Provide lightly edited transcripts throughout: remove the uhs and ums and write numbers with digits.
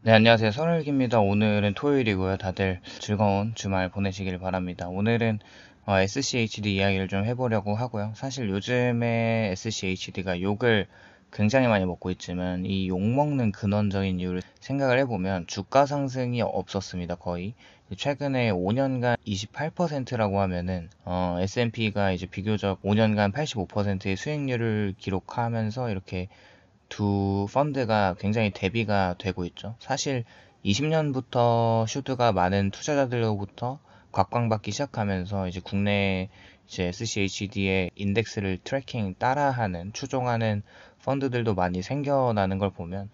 네, 안녕하세요. 선울기입니다. 오늘은 토요일이고요. 다들 즐거운 주말 보내시길 바랍니다. 오늘은 SCHD 이야기를 좀 해보려고 하고요. 사실 요즘에 SCHD가 욕을 굉장히 많이 먹고 있지만 이 욕먹는 근원적인 이유를 생각을 해보면 주가 상승이 없었습니다. 거의. 최근에 5년간 28%라고 하면은 S&P가 이제 비교적 5년간 85%의 수익률을 기록하면서 이렇게 두 펀드가 굉장히 대비가 되고 있죠. 사실 20년부터 슈드가 많은 투자자들로부터 곽광받기 시작하면서 이제 국내 이제 SCHD의 인덱스를 트래킹 따라하는 추종하는 펀드들도 많이 생겨나는 걸 보면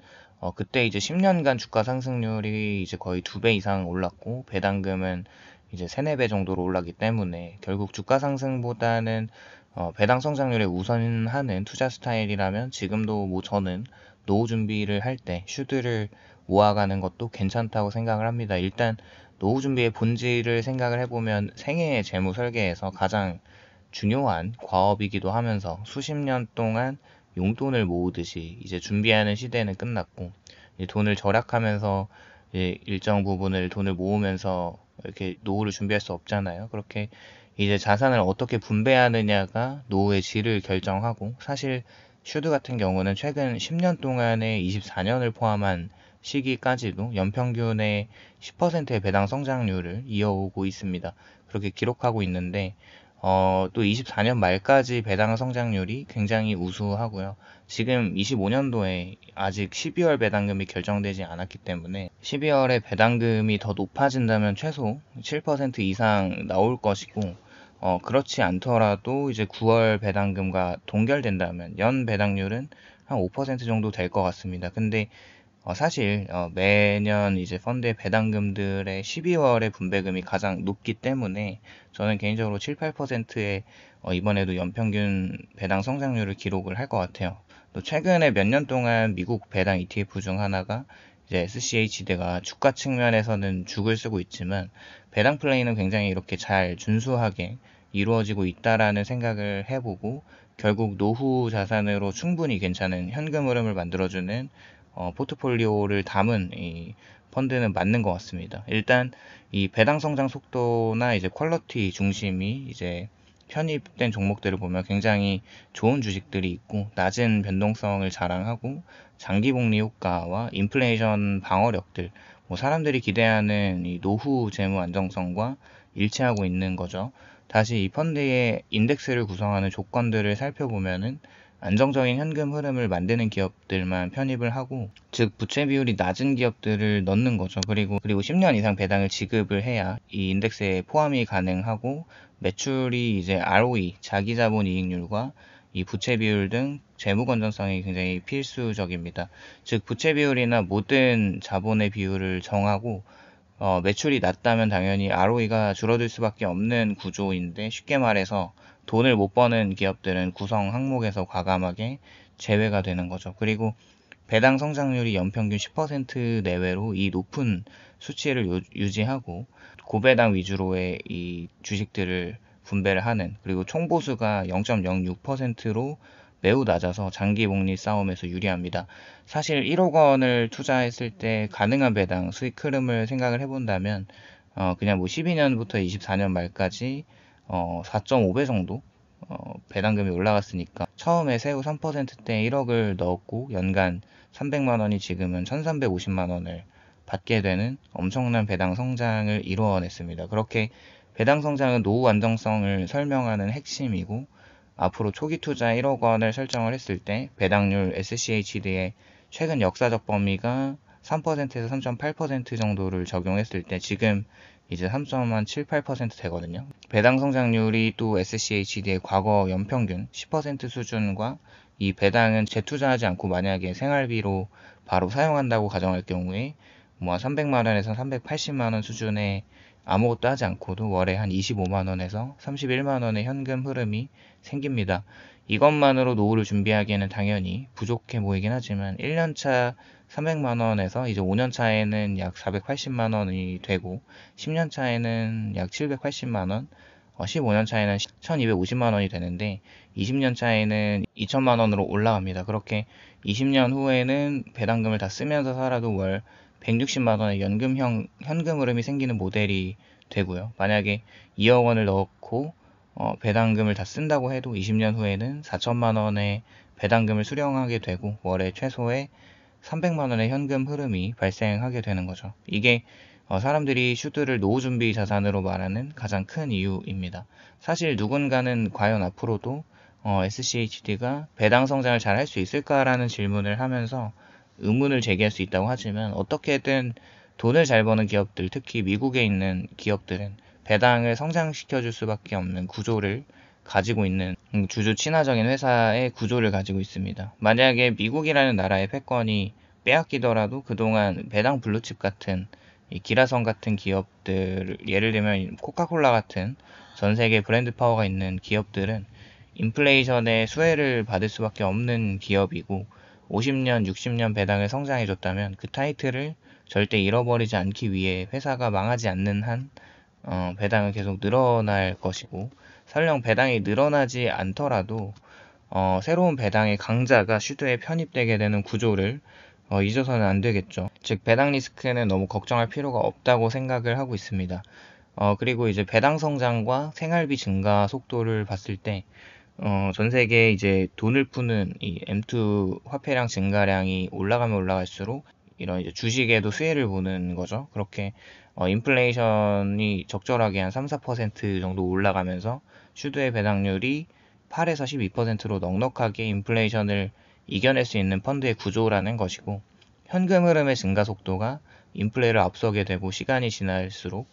그때 이제 10년간 주가 상승률이 이제 거의 2배 이상 올랐고 배당금은 이제 3, 4배 정도로 올랐기 때문에 결국 주가 상승보다는 배당 성장률에 우선하는 투자 스타일이라면 지금도 뭐 저는 노후 준비를 할 때 슈드를 모아가는 것도 괜찮다고 생각을 합니다. 일단 노후 준비의 본질을 생각을 해보면 생애 재무 설계에서 가장 중요한 과업이기도 하면서 수십 년 동안 용돈을 모으듯이 이제 준비하는 시대는 끝났고 이제 돈을 절약하면서 이제 일정 부분을 돈을 모으면서 이렇게 노후를 준비할 수 없잖아요. 그렇게 이제 자산을 어떻게 분배하느냐가 노후의 질을 결정하고 사실 슈드 같은 경우는 최근 10년 동안의 24년을 포함한 시기까지도 연평균의 10%의 배당 성장률을 이어오고 있습니다. 그렇게 기록하고 있는데 또 24년 말까지 배당 성장률이 굉장히 우수하고요. 지금 25년도에 아직 12월 배당금이 결정되지 않았기 때문에 12월에 배당금이 더 높아진다면 최소 7% 이상 나올 것이고 그렇지 않더라도 이제 9월 배당금과 동결된다면 연 배당률은 한 5% 정도 될 것 같습니다. 근데 사실 매년 이제 펀드의 배당금들의 12월의 분배금이 가장 높기 때문에 저는 개인적으로 7, 8%의 이번에도 연평균 배당 성장률을 기록을 할 것 같아요. 또 최근에 몇 년 동안 미국 배당 ETF 중 하나가 이제 SCHD가 주가 측면에서는 죽을 쓰고 있지만 배당 플레이는 굉장히 이렇게 잘 준수하게 이루어지고 있다라는 생각을 해보고 결국 노후 자산으로 충분히 괜찮은 현금 흐름을 만들어주는 포트폴리오를 담은 이 펀드는 맞는 것 같습니다. 일단 이 배당 성장 속도나 이제 퀄러티 중심이 이제 편입된 종목들을 보면 굉장히 좋은 주식들이 있고 낮은 변동성을 자랑하고 장기 복리 효과와 인플레이션 방어력들, 뭐 사람들이 기대하는 이 노후 재무 안정성과 일치하고 있는 거죠. 다시 이 펀드의 인덱스를 구성하는 조건들을 살펴보면은 안정적인 현금 흐름을 만드는 기업들만 편입을 하고, 즉 부채 비율이 낮은 기업들을 넣는 거죠. 그리고 10년 이상 배당을 지급을 해야 이 인덱스에 포함이 가능하고, 매출이 이제 ROE, 자기자본 이익률과 이 부채 비율 등 재무 건전성이 굉장히 필수적입니다. 즉 부채 비율이나 모든 자본의 비율을 정하고 매출이 낮다면 당연히 ROE가 줄어들 수밖에 없는 구조인데, 쉽게 말해서 돈을 못 버는 기업들은 구성 항목에서 과감하게 제외가 되는 거죠. 그리고 배당 성장률이 연평균 10% 내외로 이 높은 수치를 유지하고 고배당 위주로의 이 주식들을 분배를 하는, 그리고 총보수가 0.06%로 매우 낮아서 장기 복리 싸움에서 유리합니다. 사실 1억 원을 투자했을 때 가능한 배당 수익 흐름을 생각을 해본다면 그냥 뭐 12년부터 24년 말까지 4.5배 정도 배당금이 올라갔으니까 처음에 세후 3%대 1억을 넣었고 연간 300만 원이 지금은 1350만 원을 받게 되는 엄청난 배당 성장을 이루어냈습니다. 그렇게 배당 성장은 노후 안정성을 설명하는 핵심이고, 앞으로 초기 투자 1억 원을 설정을 했을 때 배당률 SCHD의 최근 역사적 범위가 3%에서 3.8% 정도를 적용했을 때 지금 이제 3.78% 되거든요. 배당 성장률이 또 SCHD의 과거 연평균 10% 수준과, 이 배당은 재투자하지 않고 만약에 생활비로 바로 사용한다고 가정할 경우에 뭐 300만 원에서 380만 원 수준의 아무것도 하지 않고도 월에 한 25만 원에서 31만 원의 현금 흐름이 생깁니다. 이것만으로 노후를 준비하기에는 당연히 부족해 보이긴 하지만 1년차 300만 원에서 이제 5년 차에는 약 480만 원이 되고 10년 차에는 약 780만 원, 15년 차에는 1250만 원이 되는데 20년 차에는 2천만 원으로 올라갑니다. 그렇게 20년 후에는 배당금을 다 쓰면서 살아도 월 160만 원의 현금 흐름이 생기는 모델이 되고요. 만약에 2억 원을 넣고 배당금을 다 쓴다고 해도 20년 후에는 4천만 원의 배당금을 수령하게 되고 월에 최소의 300만 원의 현금 흐름이 발생하게 되는 거죠. 이게 사람들이 슈드를 노후 준비 자산으로 말하는 가장 큰 이유입니다. 사실 누군가는 과연 앞으로도 SCHD가 배당 성장을 잘 할 수 있을까라는 질문을 하면서 의문을 제기할 수 있다고 하지만 어떻게든 돈을 잘 버는 기업들, 특히 미국에 있는 기업들은 배당을 성장시켜 줄 수밖에 없는 구조를 가지고 있는 주주 친화적인 회사의 구조를 가지고 있습니다. 만약에 미국이라는 나라의 패권이 빼앗기더라도 그동안 배당 블루칩 같은 기라성 같은 기업들, 예를 들면 코카콜라 같은 전 세계 브랜드 파워가 있는 기업들은 인플레이션의 수혜를 받을 수밖에 없는 기업이고 50년, 60년 배당을 성장해줬다면 그 타이틀을 절대 잃어버리지 않기 위해 회사가 망하지 않는 한 배당은 계속 늘어날 것이고 설령 배당이 늘어나지 않더라도 새로운 배당의 강자가 슈드에 편입되게 되는 구조를 잊어서는 안 되겠죠. 즉 배당 리스크는 너무 걱정할 필요가 없다고 생각을 하고 있습니다. 그리고 이제 배당 성장과 생활비 증가 속도를 봤을 때 전 세계에 이제 돈을 푸는 이 M2 화폐량 증가량이 올라가면 올라갈수록 이런 이제 주식에도 수혜를 보는 거죠. 그렇게 인플레이션이 적절하게 한 3-4% 정도 올라가면서 슈드의 배당률이 8에서 12%로 넉넉하게 인플레이션을 이겨낼 수 있는 펀드의 구조라는 것이고 현금 흐름의 증가 속도가 인플레를 앞서게 되고 시간이 지날수록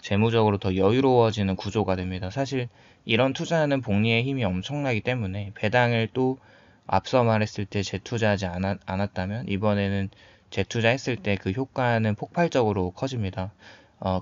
재무적으로 더 여유로워지는 구조가 됩니다. 사실 이런 투자는 복리의 힘이 엄청나기 때문에 배당을 또 앞서 말했을 때 재투자하지 않았다면 이번에는 재투자했을 때 그 효과는 폭발적으로 커집니다.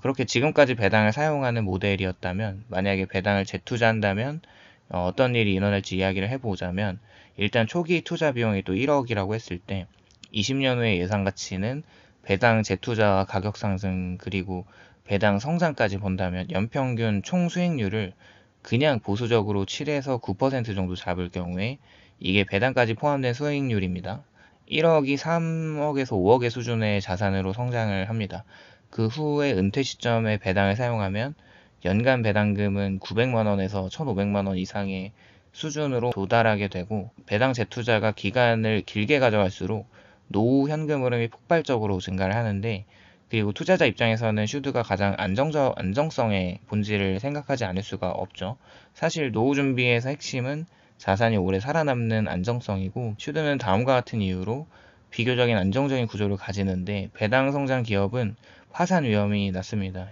그렇게 지금까지 배당을 사용하는 모델이었다면 만약에 배당을 재투자한다면 어떤 일이 일어날지 이야기를 해보자면 일단 초기 투자 비용이 또 1억이라고 했을 때 20년 후의 예상 가치는 배당 재투자와 가격 상승 그리고 배당 성장까지 본다면 연평균 총 수익률을 그냥 보수적으로 7에서 9% 정도 잡을 경우에 이게 배당까지 포함된 수익률입니다. 1억이 3억에서 5억의 수준의 자산으로 성장을 합니다. 그 후에 은퇴 시점에 배당을 사용하면 연간 배당금은 900만 원에서 1,500만 원 이상의 수준으로 도달하게 되고 배당 재투자가 기간을 길게 가져갈수록 노후 현금 흐름이 폭발적으로 증가를 하는데 그리고 투자자 입장에서는 슈드가 가장 안정성의 본질을 생각하지 않을 수가 없죠. 사실 노후 준비에서 핵심은 자산이 오래 살아남는 안정성이고 슈드는 다음과 같은 이유로 비교적인 안정적인 구조를 가지는데 배당 성장 기업은 파산 위험이 낮습니다.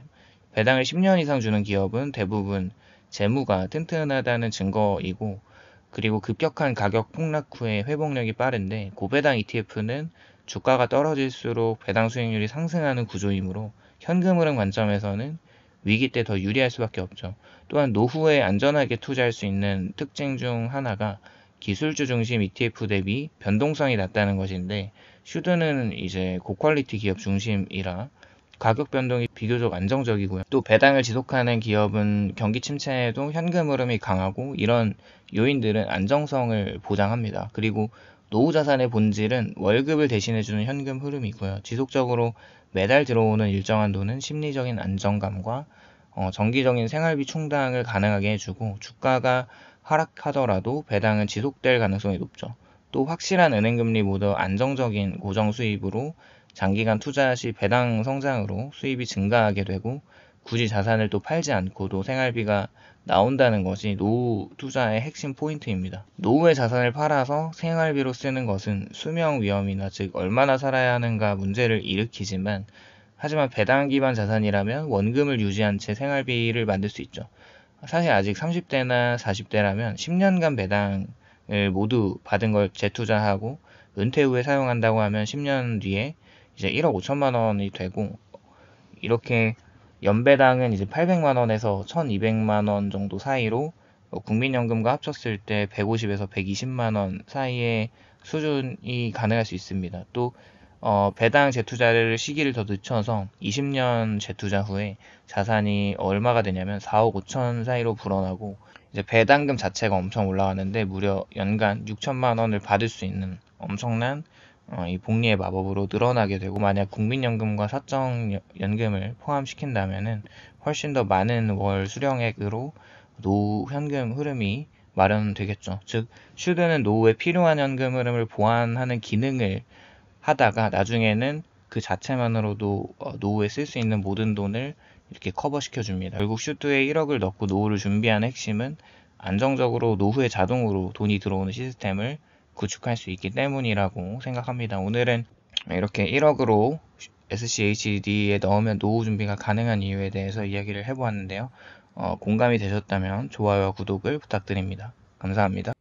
배당을 10년 이상 주는 기업은 대부분 재무가 튼튼하다는 증거이고 그리고 급격한 가격 폭락 후에 회복력이 빠른데 고배당 ETF는 주가가 떨어질수록 배당 수익률이 상승하는 구조이므로 현금 흐름 관점에서는 위기 때 더 유리할 수밖에 없죠. 또한 노후에 안전하게 투자할 수 있는 특징 중 하나가 기술주 중심 ETF 대비 변동성이 낮다는 것인데 슈드는 이제 고퀄리티 기업 중심이라 가격 변동이 비교적 안정적이고요. 또 배당을 지속하는 기업은 경기 침체에도 현금 흐름이 강하고 이런 요인들은 안정성을 보장합니다. 그리고 노후 자산의 본질은 월급을 대신해주는 현금 흐름이고요. 지속적으로 매달 들어오는 일정한 돈은 심리적인 안정감과 정기적인 생활비 충당을 가능하게 해주고 주가가 하락하더라도 배당은 지속될 가능성이 높죠. 또 확실한 은행금리 모두 안정적인 고정 수입으로 장기간 투자 시 배당 성장으로 수입이 증가하게 되고 굳이 자산을 또 팔지 않고도 생활비가 나온다는 것이 노후 투자의 핵심 포인트입니다. 노후의 자산을 팔아서 생활비로 쓰는 것은 수명 위험이나 즉 얼마나 살아야 하는가 문제를 일으키지만 하지만 배당 기반 자산이라면 원금을 유지한 채 생활비를 만들 수 있죠. 사실 아직 30대나 40대라면 10년간 배당을 모두 받은 걸 재투자하고 은퇴 후에 사용한다고 하면 10년 뒤에 이제 1억 5천만 원이 되고 이렇게 연배당은 이제 800만 원에서 1,200만 원 정도 사이로 국민연금과 합쳤을 때 150에서 120만 원 사이의 수준이 가능할 수 있습니다. 또 배당 재투자를 시기를 더 늦춰서 20년 재투자 후에 자산이 얼마가 되냐면 4억 5천 사이로 불어나고 이제 배당금 자체가 엄청 올라가는데 무려 연간 6천만 원을 받을 수 있는 엄청난 이 복리의 마법으로 늘어나게 되고, 만약 국민연금과 사적연금을 포함시킨다면은 훨씬 더 많은 월 수령액으로 노후 현금 흐름이 마련되겠죠. 즉, 슈드는 노후에 필요한 현금 흐름을 보완하는 기능을 하다가 나중에는 그 자체만으로도 노후에 쓸 수 있는 모든 돈을 이렇게 커버시켜 줍니다. 결국 슈드에 1억을 넣고 노후를 준비하는 핵심은 안정적으로 노후에 자동으로 돈이 들어오는 시스템을 구축할 수 있기 때문이라고 생각합니다. 오늘은 이렇게 1억으로 SCHD에 넣으면 노후 준비가 가능한 이유에 대해서 이야기를 해보았는데요. 공감이 되셨다면 좋아요와 구독을 부탁드립니다. 감사합니다.